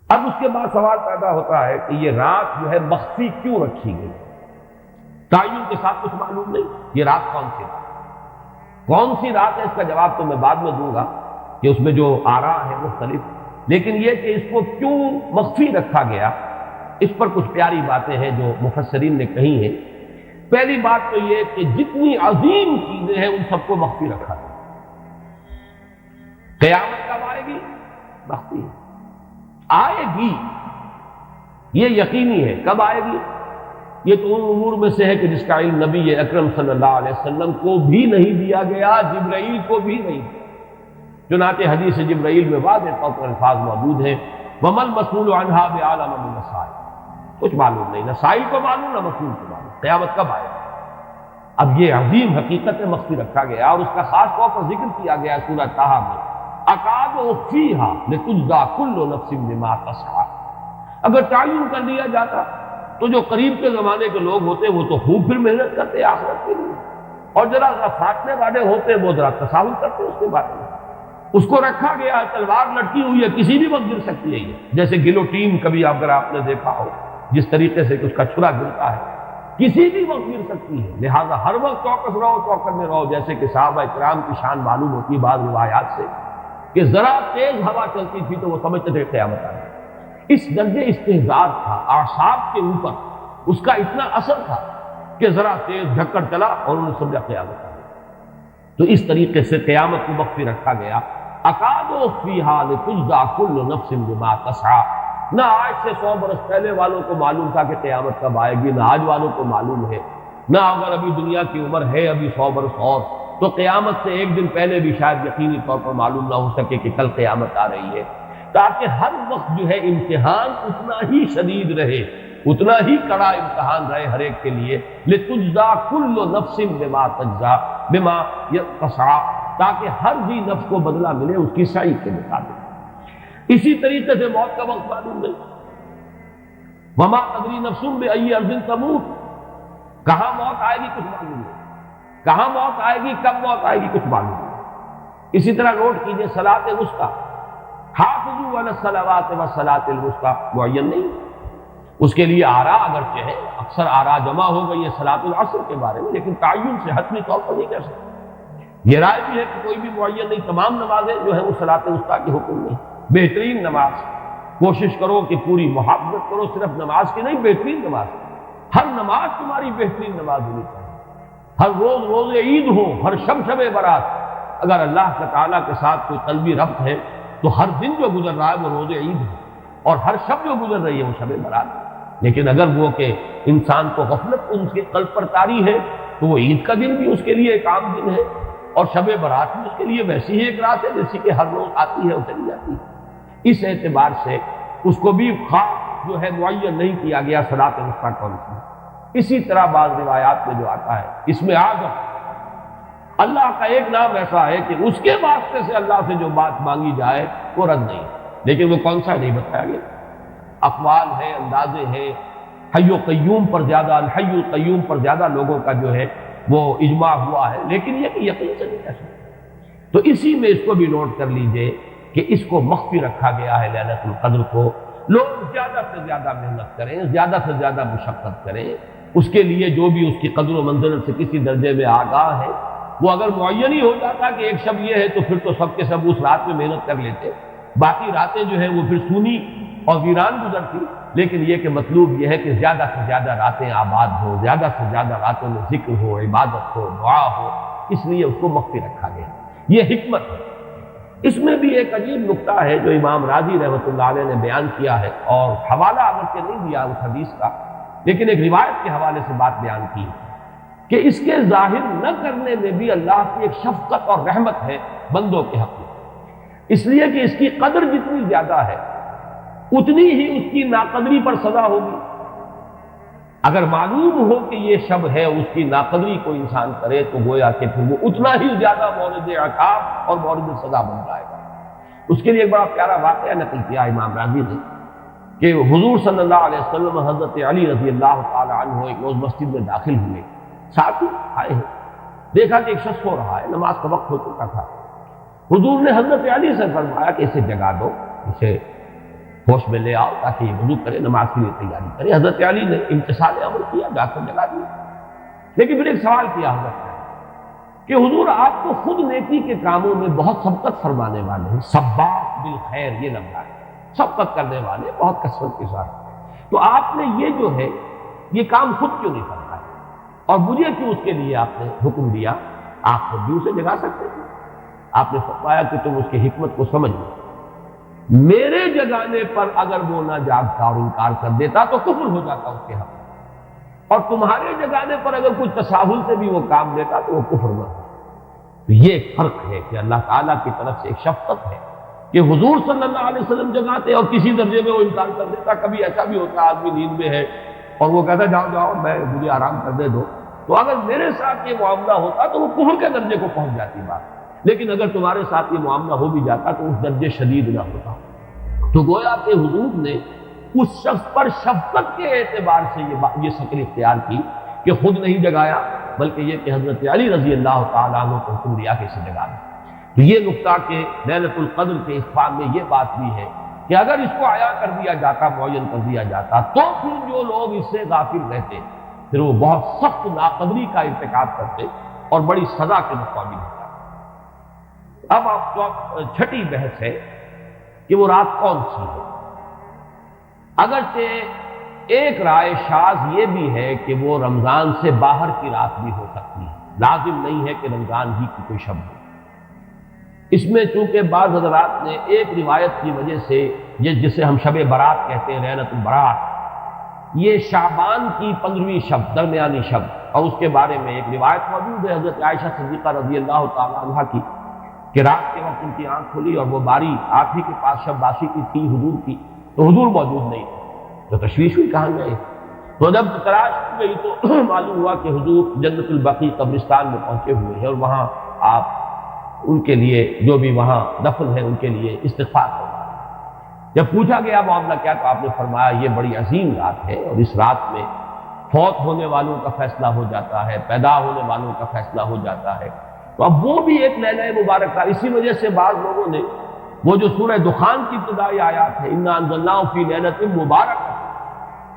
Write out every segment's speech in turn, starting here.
اب اس کے بعد سوال پیدا ہوتا ہے کہ یہ رات جو ہے مخفی کیوں رکھی گئی؟ تعین کے ساتھ کچھ معلوم نہیں یہ رات کون سی رات کون سی رات ہے، اس کا جواب تو میں بعد میں دوں گا کہ اس میں جو آراء ہے مختلف، لیکن یہ کہ اس کو کیوں مخفی رکھا گیا اس پر کچھ پیاری باتیں ہیں جو مفسرین نے کہی ہیں۔ پہلی بات تو یہ کہ جتنی عظیم چیزیں ہیں ان سب کو مخفی رکھا گیا۔ قیامت کب آئے گی؟ مخفی آئے گی، یہ یقینی ہے۔ کب آئے گی؟ یہ تو ان امور میں سے ہے کہ جس کا علم نبی اکرم صلی اللہ علیہ وسلم کو بھی نہیں دیا گیا، جبرائیل کو بھی نہیں دیا۔ چنانچہ حدیث جبرائیل میں واضح طور پر الفاظ موجود ہیں وَمَا الْمَسْئُولُ عَنْهَا بِأَعْلَمَ مِنَ السَّائِلِ، کچھ معلوم نہیں، نہ سائل کو معلوم نہ مسئول کو معلوم قیامت کب آئے گا۔ اب یہ عظیم حقیقت مخفی رکھا گیا اور اس کا خاص طور پر ذکر کیا گیا سورہ طٰہٰ میں، اَكَادُ أُخْفِيهَا لِتُجْزَىٰ كُلُّ نَفْسٍ بِمَا تَسْعَىٰ۔ اگر تعین کر دیا جاتا تو جو قریب کے زمانے کے لوگ ہوتے وہ تو خوب پھر محنت کرتے آخرت کے لیے، اور ذرا فاٹنے والے ہوتے وہ ذرا تصاہل کرتے اس کے بارے میں۔ اس کو رکھا گیا، تلوار لٹکی ہوئی ہے، کسی بھی وقت گر سکتی ہے یہ، جیسے گلوٹین کبھی اگر آپ نے دیکھا ہو جس طریقے سے اس کا چھرا گرتا ہے، کسی بھی وقت گر سکتی ہے، لہذا ہر وقت چوکس رہو، چوکس میں رہو، جیسے کہ صحابہ اکرام کی شان معلوم ہوتی ہے بعض روایات سے کہ ذرا تیز ہوا چلتی تھی تو وہ سمجھتے تھے قیامت آ گئی۔ اس درجے استحضار تھا اعصاب کے اوپر، اس کا اتنا اثر تھا کہ ذرا تیز جھکڑ چلا اور انہوں نے سمجھا قیامت آ گئی۔ تو اس طریقے سے قیامت کو مخفی رکھا گیا۔ اَكَادُ أُخْفِيهَا لِتُجْزَىٰ كُلُّ نَفْسٍ بِمَا تَسْعَىٰ۔ نہ آج سے 100 برس پہلے والوں کو معلوم تھا کہ قیامت کب آئے گی، نہ آج والوں کو معلوم ہے، نہ اگر ابھی دنیا کی عمر ہے ابھی 100 برس اور تو قیامت سے ایک دن پہلے بھی شاید یقینی طور پر معلوم نہ ہو سکے کہ کل قیامت آ رہی ہے، تاکہ ہر وقت جو ہے امتحان اتنا ہی شدید رہے، اتنا ہی کڑا امتحان رہے ہر ایک کے لیے۔ لِتُجْزَىٰ كُلُّ نَفْسٍ بِمَا تَسْعَىٰ، تاکہ ہر ذی نفس کو بدلہ ملے اس کی سعی کے مطابق۔ اسی طریقے سے موت کا وقت معلوم نہیں، وَمَا تَدْرِي نَفْسٌ بِأَيِّ أَرْضٍ تَمُوتُ، کہاں موت آئے گی کچھ معلوم نہیں، کہاں موت آئے گی، کب موت آئے گی کچھ معلوم نہیں۔ اسی طرح نوٹ کیجئے صلاۃ وسطیٰ، حافظوا علی الصلوات والصلاۃ الوسطیٰ معین نہیں، اس کے لیے آراء اگرچہ ہے، اکثر آراء جمع ہو گئی ہے صلاۃ العصر کے بارے میں، لیکن تعین سے حتمی طور پر نہیں کہہ سکتے۔ یہ رائے بھی ہے کہ کوئی بھی معین نہیں، تمام نمازیں جو ہیں وہ صلاۃ وسطیٰ کی حکم نہیں۔ بہترین نماز کوشش کرو کہ پوری محافظت کرو، صرف نماز کی نہیں، بہترین نماز، ہر نماز تمہاری بہترین نماز ہونی چاہیے، ہر روز روز عید ہو، ہر شب شب برات، اگر اللہ تعالیٰ کے ساتھ کوئی قلبی ربط ہے تو ہر دن جو گزر رہا ہے وہ روز عید ہے، اور ہر شب جو گزر رہی ہے وہ شب برات ہے۔ لیکن اگر وہ کہ انسان کو غفلت ان کے قلب پر طاری ہے تو وہ عید کا دن بھی اس کے لیے ایک عام دن ہے، اور شب برات بھی اس کے لیے ویسی ہی ایک رات ہے جیسی کہ ہر روز آتی ہے اور چلی جاتی ہے۔ اس اعتبار سے اس کو بھی خاص جو ہے معین نہیں کیا گیا صلاۃ وسطیٰ کون سی۔ اسی طرح بعض روایات میں جو آتا ہے اس میں آدم، اللہ کا ایک نام ایسا ہے کہ اس کے واسطے سے اللہ سے جو بات مانگی جائے وہ رد نہیں، لیکن وہ کون سا نہیں بتایا گیا۔ اقوال ہیں، اندازے ہیں، حی و قیوم پر زیادہ، الحی القیوم پر زیادہ لوگوں کا جو ہے وہ اجماع ہوا ہے، لیکن یہ کہ یقین سے نہیں کہہ سکتے۔ تو اسی میں اس کو بھی نوٹ کر لیجئے کہ اس کو مخفی رکھا گیا ہے لیلۃ القدر کو۔ لوگ زیادہ سے زیادہ محنت کریں، زیادہ سے زیادہ مشقت کریں، اس کے لیے جو بھی اس کی قدر و منزلت سے کسی درجے میں آگاہ ہے، وہ اگر معین ہی ہو جاتا کہ ایک شب یہ ہے تو پھر تو سب کے سب اس رات میں محنت کر لیتے، باقی راتیں جو ہیں وہ پھر سونی اور ویران گزرتی۔ لیکن یہ کہ مطلوب یہ ہے کہ زیادہ سے زیادہ راتیں آباد ہو، زیادہ سے زیادہ راتوں میں ذکر ہو، عبادت ہو، دعا ہو، اس لیے اس کو مخفی رکھا گیا، یہ حکمت ہے۔ اس میں بھی ایک عجیب نکتہ ہے جو امام راضی رحمۃ اللہ علیہ نے بیان کیا ہے، اور حوالہ اگرچہ نہیں دیا اس حدیث کا، لیکن ایک روایت کے حوالے سے بات بیان کی کہ اس کے ظاہر نہ کرنے میں بھی اللہ کی ایک شفقت اور رحمت ہے بندوں کے حق میں، اس لیے کہ اس کی قدر جتنی زیادہ ہے اتنی ہی اس کی ناقدری پر سزا ہوگی۔ اگر معلوم ہو کہ یہ شب ہے، اس کی ناقدری کو انسان کرے تو گویا کہ پھر وہ اتنا ہی زیادہ مورد عقاب اور مورد سزا بن جائے گا۔ اس کے لیے ایک بڑا پیارا واقعہ نقل کیا امام راضی نے کہ حضور صلی اللہ علیہ وسلم حضرت علی رضی اللہ تعالی عنہ ایک روز مسجد میں داخل ہوئے، ساتھی آئے ہیں، دیکھا کہ ایک شخص سو رہا ہے، نماز کا وقت ہو چکا تھا۔ حضور نے حضرت علی سے فرمایا کہ اسے جگا دو، اسے ہوش میں لے آؤ تاکہ یہ وضو کرے، نماز کے لیے تیاری کرے۔ حضرت علی نے امتثال امر کیا، جا کر جگا دیا۔ لیکن پھر ایک سوال کیا حضرت نے کہ حضور آپ کو خود نیکی کے کاموں میں بہت سبقت فرمانے والے ہیں، سباق بالخیر یہ لفظ ہے، سبقت کرنے والے بہت کثرت کے ساتھ، تو آپ نے یہ جو ہے یہ کام خود کیوں نہیں فرمایا اور مجھے کیوں اس کے لیے آپ نے حکم دیا؟ آپ خود بھی اسے جگا سکتے تھے۔ آپ نے فرمایا کہ تم اس کی حکمت کو سمجھ لو، میرے جگانے پر اگر وہ نہ جاگتا اور انکار کر دیتا تو کفر ہو جاتا اس کے حق میں، اور تمہارے جگانے پر اگر کچھ تساہل سے بھی وہ کام دیتا تو وہ کفر نہ ہو۔ تو یہ ایک فرق ہے کہ اللہ تعالیٰ کی طرف سے ایک شفقت ہے کہ حضور صلی اللہ علیہ وسلم جگاتے اور کسی درجے میں وہ انکار کر دیتا۔ کبھی ایسا بھی ہوتا آدمی نیند میں ہے اور وہ کہتا جاؤ جاؤ مجھے آرام کرنے دو، تو اگر میرے ساتھ یہ معاملہ ہوتا تو وہ کفر کے درجے کو پہنچ جاتی بات، لیکن اگر تمہارے ساتھ یہ معاملہ ہو بھی جاتا تو اس درجے شدید نہ ہوتا۔ تو گویا کہ حضور نے اس شخص پر شفقت کے اعتبار سے یہ شکل اختیار کی کہ خود نہیں جگایا، بلکہ یہ کہ حضرت علی رضی اللہ تعالیٰ عنہ کو حکم دیا کہ اسے جگا دیں۔ تو یہ نقطہ کہ لیلۃ القدر کے اخفاء میں یہ بات بھی ہے کہ اگر اس کو عیاں کر دیا جاتا، معین کر دیا جاتا، تو پھر جو لوگ اس سے غافل رہتے پھر وہ بہت سخت ناقدری کا ارتکاب کرتے اور بڑی سزا کے مقابل ہوتا۔ اب آپ کو چھٹی بحث ہے کہ وہ رات کون سی ہے۔ اگرچہ ایک رائے شاذ یہ بھی ہے کہ وہ رمضان سے باہر کی رات بھی ہو سکتی ہے، لازم نہیں ہے کہ رمضان ہی کی کوئی شب ہو۔ اس میں چونکہ بعض حضرات نے ایک روایت کی وجہ سے یہ جسے ہم شب برات کہتے ہیں، لیلۃ البرات، یہ شعبان کی 15ویں شب، درمیانی شب، اور اس کے بارے میں ایک روایت موجود ہے حضرت عائشہ صدیقہ رضی اللہ تعالیٰ عنہ کی کہ رات کے وقت ان کی آنکھ کھلی اور وہ باری آپ ہی کے پاس شب باسی کی تھی حضور کی، تو حضور موجود نہیں تھے، تو تشویش ہوئی کہاں گئے، تو جب تلاش کی گئی تو معلوم ہوا کہ حضور جنت البقیع قبرستان میں پہنچے ہوئے ہیں اور وہاں آپ ان کے لیے جو بھی وہاں دفن ہے ان کے لیے استغفار کروا رہے ہیں۔ جب پوچھا گیا معاملہ کیا، تو آپ نے فرمایا یہ بڑی عظیم رات ہے اور اس رات میں فوت ہونے والوں کا فیصلہ ہو جاتا ہے، پیدا ہونے والوں کا فیصلہ ہو جاتا ہے، تو اب وہ بھی ایک لیلہ مبارک تھا۔ اسی وجہ سے بعض لوگوں نے وہ جو سورہ دخان کی ابتدائی آیات ہے انا انزلناہ فی لیلۃ مبارک،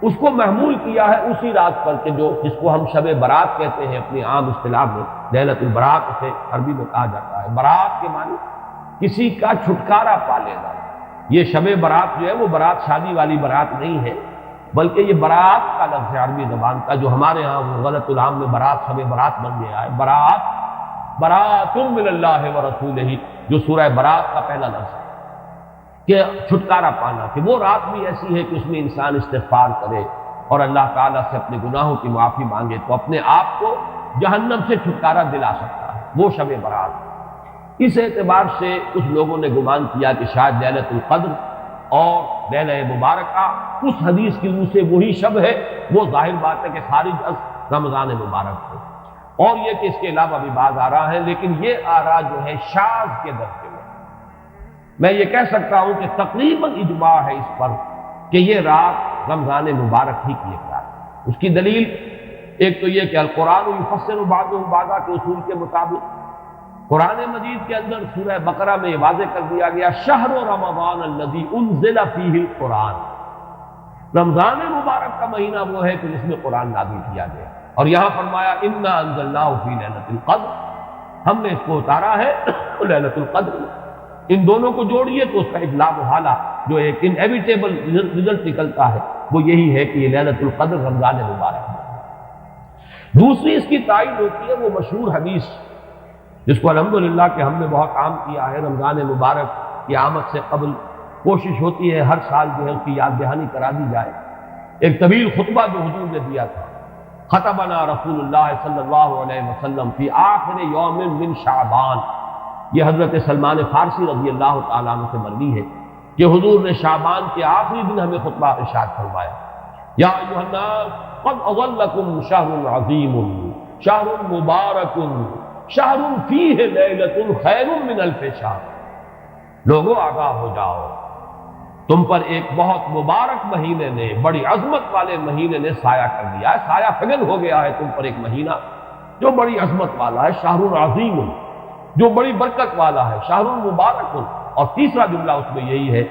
اس کو محمول کیا ہے اسی رات پر کہ جس کو ہم شب برات کہتے ہیں اپنی عام اصطلاح میں، لیلۃ البرات اسے عربی میں کہا جاتا ہے۔ برات کے معنی کسی کا چھٹکارا پا لینا۔ یہ شب برات جو ہے وہ برات شادی والی برات نہیں ہے، بلکہ یہ برات کا لفظ ہے عربی زبان کا، جو ہمارے ہاں وہ غلط العام میں برات شب برات بن گیا ہے۔ برات، برات من اللہ ورسولہ، جو سورہ برات کا پہلا لفظ ہے کہ چھٹکارا پانا، کہ وہ رات بھی ایسی ہے کہ اس میں انسان استغفار کرے اور اللہ تعالیٰ سے اپنے گناہوں کی معافی مانگے تو اپنے آپ کو جہنم سے چھٹکارا دلا سکتا ہے، وہ شب برات۔ اس اعتبار سے کچھ لوگوں نے گمان کیا کہ شاید لیلۃ القدر اور لیلہ مبارکہ اس حدیث کی روح سے وہی شب ہے، وہ ظاہر بات ہے کہ خارج از رمضان مبارک ہے، اور یہ کہ اس کے علاوہ بھی بعض آراء ہیں، لیکن یہ آراء جو ہے شاذ کے درجے میں یہ کہہ سکتا ہوں کہ تقریباً اجماع ہے اس پر کہ یہ رات رمضان مبارک ہی کی ایک رات ہے۔ اس کی دلیل ایک تو یہ کہ القرآن یفسر بعضہ بعضا کے اصول کے مطابق قرآن مجید کے اندر سورہ بقرہ میں یہ واضح کر دیا گیا شہر رمضان الذی انزل فیہ القرآن، رمضان مبارک کا مہینہ وہ ہے کہ جس میں قرآن نازل کیا گیا، اور یہاں فرمایا انا انزلناہ فی لیلۃ القدر، ہم نے اس کو اتارا ہے لیلۃ القدر۔ ان دونوں کو جوڑیے تو اس کا ایک لا محالہ جو ایک انیویٹیبل رزلٹ نکلتا ہے وہ یہی ہے کہ یہ لیلۃ القدر رمضان مبارک ہے۔ دوسری اس کی تائید ہوتی ہے وہ مشہور حدیث جس کو الحمدللہ کہ ہم نے بہت عام کیا ہے، رمضان مبارک کی آمد سے قبل کوشش ہوتی ہے ہر سال جو ہے اس کی یاد دہانی کرا دی جائے۔ ایک طویل خطبہ جو حضور نے دیا تھا، خطبنا رسول اللہ صلی اللہ علیہ وسلم فی آخر یوم من شعبان، یہ حضرت سلمان فارسی رضی اللہ تعالیٰ عنہ سے مروی ہے کہ حضور نے شعبان کے آخری دن ہمیں خطبہ ارشاد فرمایا، یا ایھا الناس قد اظلکم شہر عظیم شہر مبارک شہر فیہ لیلۃ خیر من الف شہر، لوگوں آگاہ ہو جاؤ، تم پر ایک بہت مبارک مہینے نے، بڑی عظمت والے مہینے نے سایہ کر دیا ہے، سایہ فگن ہو گیا ہے تم پر ایک مہینہ جو بڑی عظمت والا ہے، شہر عظیم جو بڑی برکت والا ہے، شہر مبارک۔ اور تیسرا جملہ اس میں یہی ہے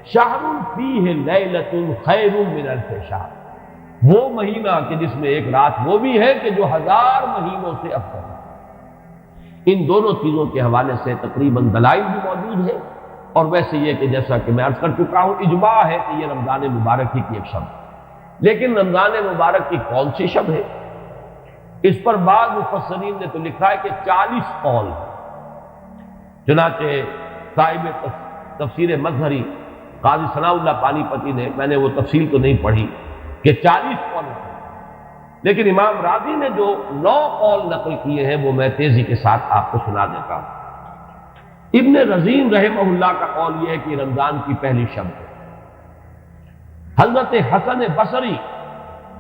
شہر فیہ لیلۃ خیر من الف شہر، وہ مہینہ کہ جس میں ایک رات وہ بھی ہے کہ جو 1000 مہینوں سے افضل ہے۔ ان دونوں چیزوں کے حوالے سے تقریباً دلائل بھی موجود ہیں، اور ویسے یہ کہ جیسا کہ میں عرض کر چکا ہوں اجماع ہے کہ یہ رمضان مبارک ہی کی ایک شب ہے، لیکن رمضان مبارک کی کون سی شب ہے؟ اس پر بعض مفسرین نے تو لکھا ہے کہ 40 قول ہے۔ چنانچہ صاحب تفسیر مظہری قاضی ثناء اللہ پانی پتی نے، میں نے وہ تفصیل تو نہیں پڑھی کہ 40 قول ہے، لیکن امام راضی نے جو 9 قول نقل کیے ہیں وہ میں تیزی کے ساتھ آپ کو سنا دیتا ہوں۔ ابن رزین رحمہ اللہ کا قول یہ ہے کہ رمضان کی پہلی شب ہے۔ حضرت حسن بصری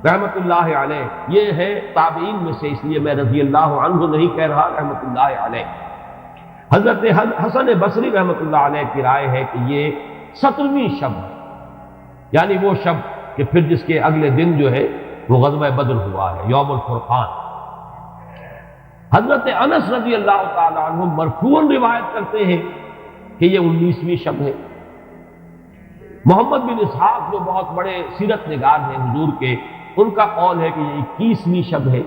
رحمۃ اللہ علیہ، یہ ہے تابعین میں سے، اس لیے میں رضی اللہ عنہ نہیں کہہ رہا، رحمۃ اللہ علیہ۔ حضرت حسن بصری رحمۃ اللہ علیہ کی رائے ہے کہ یہ 17ویں شب ہے، یعنی وہ شب کہ پھر جس کے اگلے دن جو ہے وہ غزوہ بدر ہوا ہے، یوم الفرقان۔ حضرت انس رضی اللہ تعالی عنہ مرفوعاً روایت کرتے ہیں کہ یہ 19ویں شب ہے۔ محمد بن اسحاق جو بہت بڑے سیرت نگار ہیں حضور کے، ان کا قول ہے کہ یہ 21ویں شب ہے۔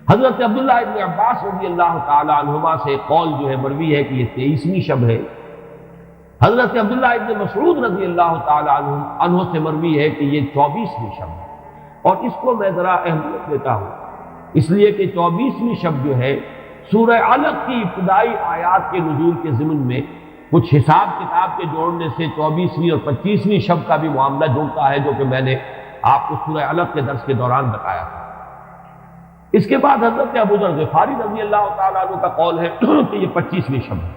حضرت عبداللہ ابن عباس رضی اللہ تعالی عنہما سے قول جو ہے مروی ہے کہ یہ 23ویں شب ہے۔ حضرت عبداللہ ابن مسعود رضی اللہ تعالی عنہ سے مروی ہے کہ یہ 24ویں شب ہے، اور اس کو میں ذرا اہمیت دیتا ہوں اس لیے کہ 24ویں شب جو ہے سورہ علق کی ابتدائی آیات کے نزول کے ضمن میں کچھ حساب کتاب کے جوڑنے سے 24ویں اور 25ویں شب کا بھی معاملہ جڑتا ہے، جو کہ میں نے آپ کو سورہ علق کے درس کے دوران بتایا تھا۔ اس کے بعد حضرت ابو ذر غفاری رضی اللہ تعالیٰ عنہ کا قول ہے کہ یہ 25ویں شب ہے۔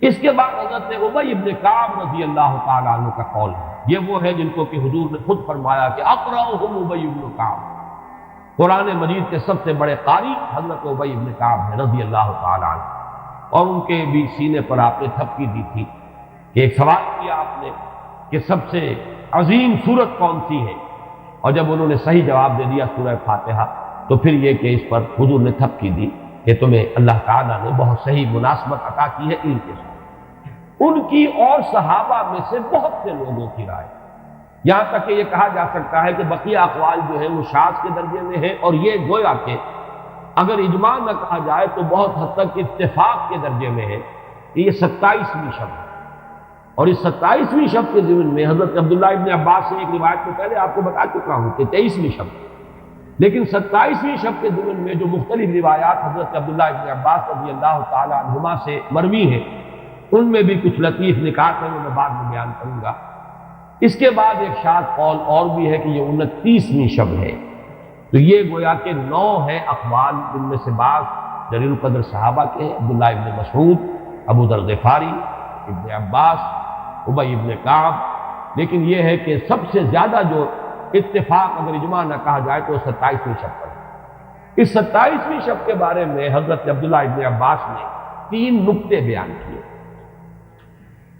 اس کے بعد حضرت ابی بن کعب رضی اللہ تعالیٰ عنہ کا قول ہے، یہ وہ ہے جن کو کہ حضور نے خود فرمایا کہ اقرأہم ابی بن کعب، قرآن مجید کے سب سے بڑے قاری حضرت ابی بن کعب ہیں رضی اللہ تعالیٰ عنہ، اور ان کے بھی سینے پر آپ نے تھپکی دی تھی کہ ایک سوال کیا آپ نے کہ سب سے عظیم سورت کون سی ہے، اور جب انہوں نے صحیح جواب دے دیا سورہ فاتحہ، تو پھر یہ کہ اس پر حضور نے تھپکی دی کہ تمہیں اللہ تعالیٰ نے بہت صحیح مناسبت عطا کی ہے علم کے ساتھ۔ ان کی اور صحابہ میں سے بہت سے لوگوں کی رائے، یہاں تک کہ یہ کہا جا سکتا ہے کہ بقیہ اقوال جو ہیں وہ شاذ کے درجے میں ہیں، اور یہ گویا کہ اگر اجماع نہ کہا جائے تو بہت حد تک اتفاق کے درجے میں ہے کہ یہ 27ویں شب ہے۔ اور اس 27ویں شب کے ضمن میں حضرت عبداللہ ابن عباس سے ایک روایت میں پہلے آپ کو بتا چکا ہوں کہ 23ویں شب، لیکن 27ویں شب کے ضمن میں جو مختلف روایات حضرت عبداللہ ابن عباس رضی اللہ تعالی عنہما سے مروی ہیں، ان میں بھی کچھ لطیف نکات ہیں، میں بعد میں بیان کروں گا۔ اس کے بعد ایک شاذ قول اور بھی ہے کہ یہ 29ویں شب ہے۔ تو یہ گویا کہ 9 ہیں اقوال، جن میں سے بعض جلیل القدر صحابہ کے ہیں، عبداللہ ابن مسعود، ابو ذر غفاری، ابن عباس، ابی ابن کعب، لیکن یہ ہے کہ سب سے زیادہ جو اتفاق اگر اجماع نہ کہا جائے تو 27ویں شب پر ہے۔ اس 27ویں شب کے بارے میں حضرت عبداللہ ابن عباس نے 3 نکتے بیان کیے۔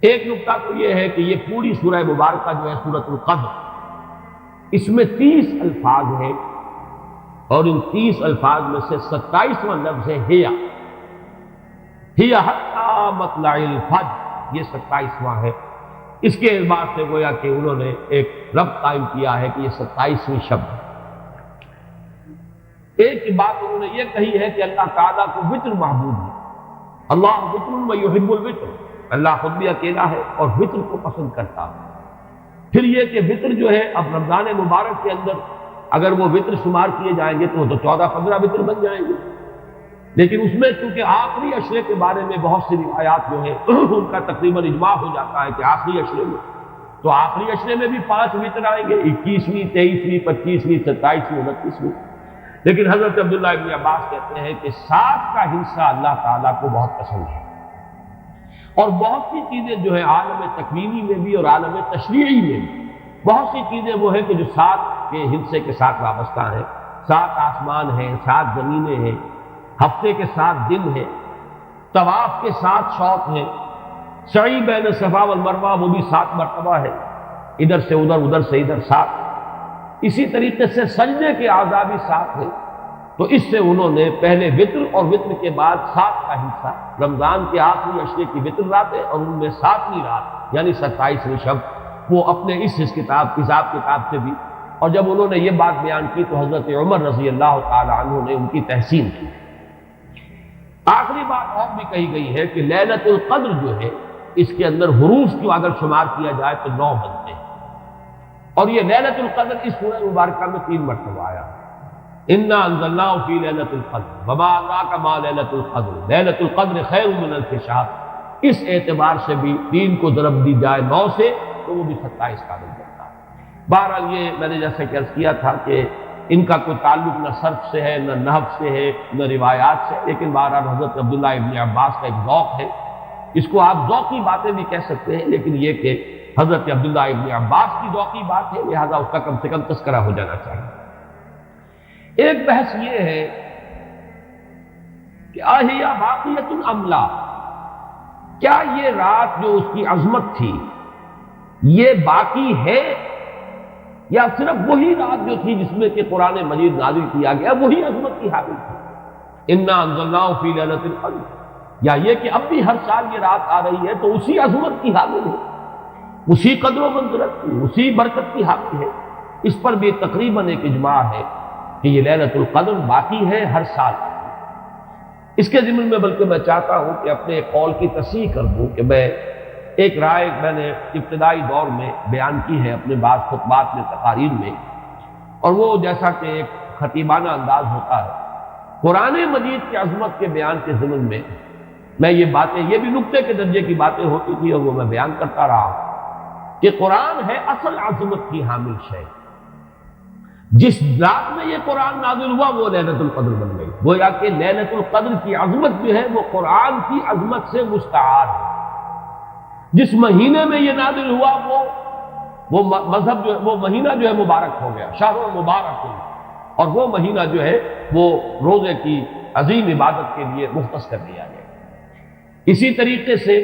ایک نکتہ تو یہ ہے کہ یہ پوری سورہ مبارکہ جو ہے سورۃ القدر، اس میں 30 الفاظ ہیں، اور ان 30 الفاظ میں سے 27واں لفظ ہے ہیا حتی مطلع الفجر، یہ 27واں ہے۔ اس کے اعتبار سے گویا کہ انہوں نے ایک ربط قائم کیا ہے کہ یہ 27ویں شب ہے۔ ایک بات انہوں نے یہ کہی ہے کہ اللہ تعالیٰ کو وطر محبوب ہے، اللہ وطر و یحب الوطر، اللہ خود بھی اکیلا ہے اور وطر کو پسند کرتا ہے۔ پھر یہ کہ وطر جو ہے اب رمضان مبارک کے اندر اگر وہ وطر شمار کیے جائیں گے تو 14-15 وطر بن جائیں گے، لیکن اس میں چونکہ آخری عشرے کے بارے میں بہت سی روایات جو ہیں ان کا تقریباً اجماع ہو جاتا ہے کہ آخری عشرے میں، تو آخری عشرے میں بھی 5 وطر آئیں گے، 21ویں، 23ویں، 25ویں، 27ویں، 29ویں۔ لیکن حضرت عبداللہ ابن عباس کہتے ہیں کہ 7 کا حصہ اللہ تعالیٰ کو بہت پسند ہے، اور بہت سی چیزیں جو ہے عالم تکوینی میں بھی اور عالم تشریعی میں بھی بہت سی چیزیں وہ ہیں کہ جو 7 کے حصے کے ساتھ وابستہ ہیں۔ 7 آسمان ہیں، 7 زمینیں ہیں، ہفتے کے 7 دن ہیں، طواف کے 7 شوط ہیں، سعی بین صفا والمروہ وہ بھی 7 مرتبہ ہے، ادھر سے ادھر، ادھر سے ادھر 7۔ اسی طریقے سے سجدے کے اعضاء بھی 7 ہیں، تو اس سے انہوں نے پہلے وطر اور وطر کے بعد 7 کا حصہ، رمضان کے آخری عشرے کی وطر راتیں اور ان میں 7ویں رات یعنی 27ویں شب، وہ اپنے اس حساب کتاب سے بھی. اور جب انہوں نے یہ بات بیان کی تو حضرت عمر رضی اللہ تعالی عنہ نے ان کی تحسین کی. آخری بات اور بھی کہی گئی ہے کہ لیلۃ القدر جو ہے اس کے اندر حروف کو اگر شمار کیا جائے تو 9 بنتے ہیں، اور یہ لیلۃ القدر اس سورہ مبارکہ میں 3 مرتبہ آیا. انا انزلناہ فی لیلۃ القدر وما ادراک ما لیلۃ القدر لیلۃ القدر خیر من الف شہر. اس اعتبار سے بھی 3 کو ضرب دی جائے 9 سے تو وہ بھی 27 کا بن جاتا ہے. بہرحال یہ میں نے جیسا کہ عرض کیا تھا کہ ان کا کوئی تعلق نہ صرف سے ہے، نہ نحو سے ہے، نہ روایات سے، لیکن بہرحال حضرت عبداللہ ابن عباس کا ایک ذوق ہے. اس کو آپ ذوقی باتیں بھی کہہ سکتے ہیں، لیکن یہ کہ حضرت عبداللہ ابن عباس کی ذوقی بات ہے، لہذا اس کا کم سے کم تذکرہ ہو جانا چاہیے. ایک بحث یہ ہے کہ آہی باقیۃ ام لا، کیا یہ رات جو اس کی عظمت تھی یہ باقی ہے، یا صرف وہی رات جو تھی جس میں کہ قرآن مجید نازل کیا گیا وہی عظمت کی حامل تھی. انا انزلناہ فی لیلۃ القدر، یا یہ کہ اب بھی ہر سال یہ رات آ رہی ہے تو اسی عظمت کی حامل ہے، اسی قدر و منزلت کی، اسی برکت کی حامل ہے. اس پر بھی تقریباً ایک اجماع ہے کہ یہ لیلۃ القدر باقی ہے، ہر سال آتی ہے. اس کے ضمن میں بلکہ میں چاہتا ہوں کہ اپنے قول کی تصحیح کر دوں کہ میں ایک رائے میں نے ابتدائی دور میں بیان کی ہے اپنے بعض خطبات میں، تقاریر میں، اور وہ جیسا کہ ایک خطیبانہ انداز ہوتا ہے، قرآن مجید کی عظمت کے بیان کے ضمن میں میں یہ باتیں، یہ بھی نقطے کے درجے کی باتیں ہوتی تھی اور وہ میں بیان کرتا رہا ہوں کہ قرآن ہے اصل عظمت کی حامل شے. جس رات میں یہ قرآن نازل ہوا وہ لیلۃ القدر بن گئی. گویا کہ لیلۃ القدر کی عظمت جو ہے وہ قرآن کی عظمت سے مستعار ہے. جس مہینے میں یہ نازل ہوا وہ مذہب جو ہے، وہ مہینہ جو ہے مبارک ہو گیا، شہر مبارک ہو گیا، اور وہ مہینہ جو ہے وہ روزے کی عظیم عبادت کے لیے مختص کر دیا گیا. اسی طریقے سے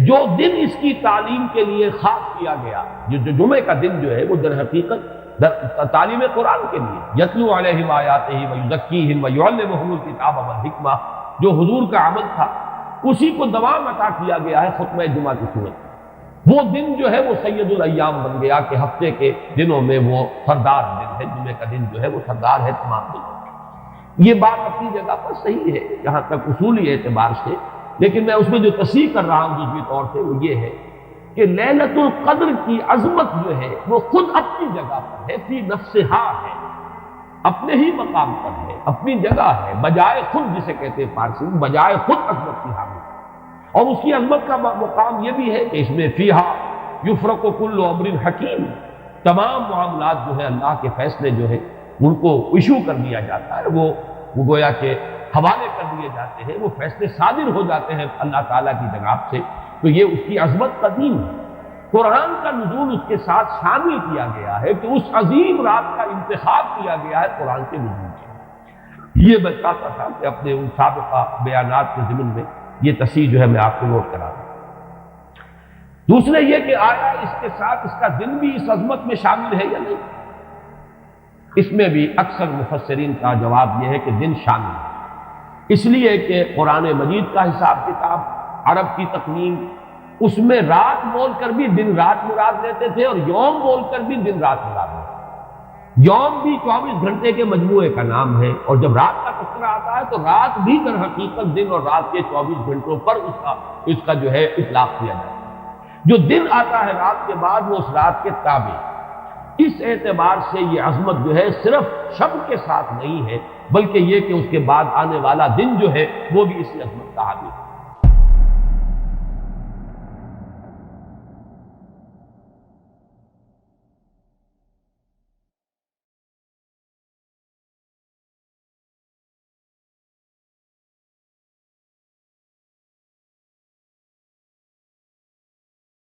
جو دن اس کی تعلیم کے لیے خاص کیا گیا، جو جمعے کا دن جو ہے وہ در حقیقت تعلیم قرآن کے لیے، یتلو علیہم آیاتہ ویزکیہم ویعلمہم الکتاب والحکمہ، جو حضور کا عمل تھا اسی کو دوام عطا کیا گیا ہے خطبہ جمعہ کی صورت. وہ دن جو ہے وہ سید الایام بن گیا کہ ہفتے کے دنوں میں وہ سردار دن ہے، جمعے کا دن جو ہے وہ سردار ہے تمام دنوں. یہ بات اپنی جگہ پر صحیح ہے جہاں تک اصولی اعتبار سے، لیکن میں اس میں جو تصحیح کر رہا ہوں جزوی طور سے وہ یہ ہے کہ لیلۃ القدر کی عظمت جو ہے وہ خود اپنی جگہ پر ہے، فی نفسہا ہے، اپنے ہی مقام پر ہے، اپنی جگہ ہے، بجائے خود، جسے کہتے ہیں فارسی میں بجائے خود عظمت کی حامل. اور اس کی عظمت کا مقام یہ بھی ہے کہ اس میں فیہا یفرق کل امر حکیم، تمام معاملات جو ہے اللہ کے فیصلے جو ہے ان کو ایشو کر دیا جاتا ہے، وہ گویا کہ حوالے کر دیے جاتے ہیں، وہ فیصلے صادر ہو جاتے ہیں اللہ تعالیٰ کی جناب سے. تو یہ اس کی عظمت قدیم ہے. قرآن کا نزول اس کے ساتھ شامل کیا گیا ہے کہ اس عظیم رات کا انتخاب کیا گیا ہے قرآن کے نزول سے. یہ میں چاہتا تھا کہ اپنے ان سابقہ بیانات کے ضمن میں یہ تصحیح جو ہے میں آپ کو نوٹ کرا دوں. دوسرے یہ کہ آیا اس کے ساتھ اس کا دن بھی اس عظمت میں شامل ہے یا نہیں. اس میں بھی اکثر مفسرین کا جواب یہ ہے کہ دن شامل ہے، اس لیے کہ قرآن مجید کا حساب کتاب، عرب کی تقویم، اس میں رات بول کر بھی دن رات مراد لیتے تھے اور یوم بول کر بھی دن رات مراد لیتے تھے. یوم بھی 24 گھنٹے کے مجموعے کا نام ہے، اور جب رات کا تذکرہ آتا ہے تو رات بھی در حقیقت دن اور رات کے 24 گھنٹوں پر اس کا جو ہے اطلاق کیا جاتا ہے. جو دن آتا ہے رات کے بعد وہ اس رات کے تابع. اس اعتبار سے یہ عظمت جو ہے صرف شب کے ساتھ نہیں ہے، بلکہ یہ کہ اس کے بعد آنے والا دن جو ہے وہ بھی اسی عظمت کا حامل ہے.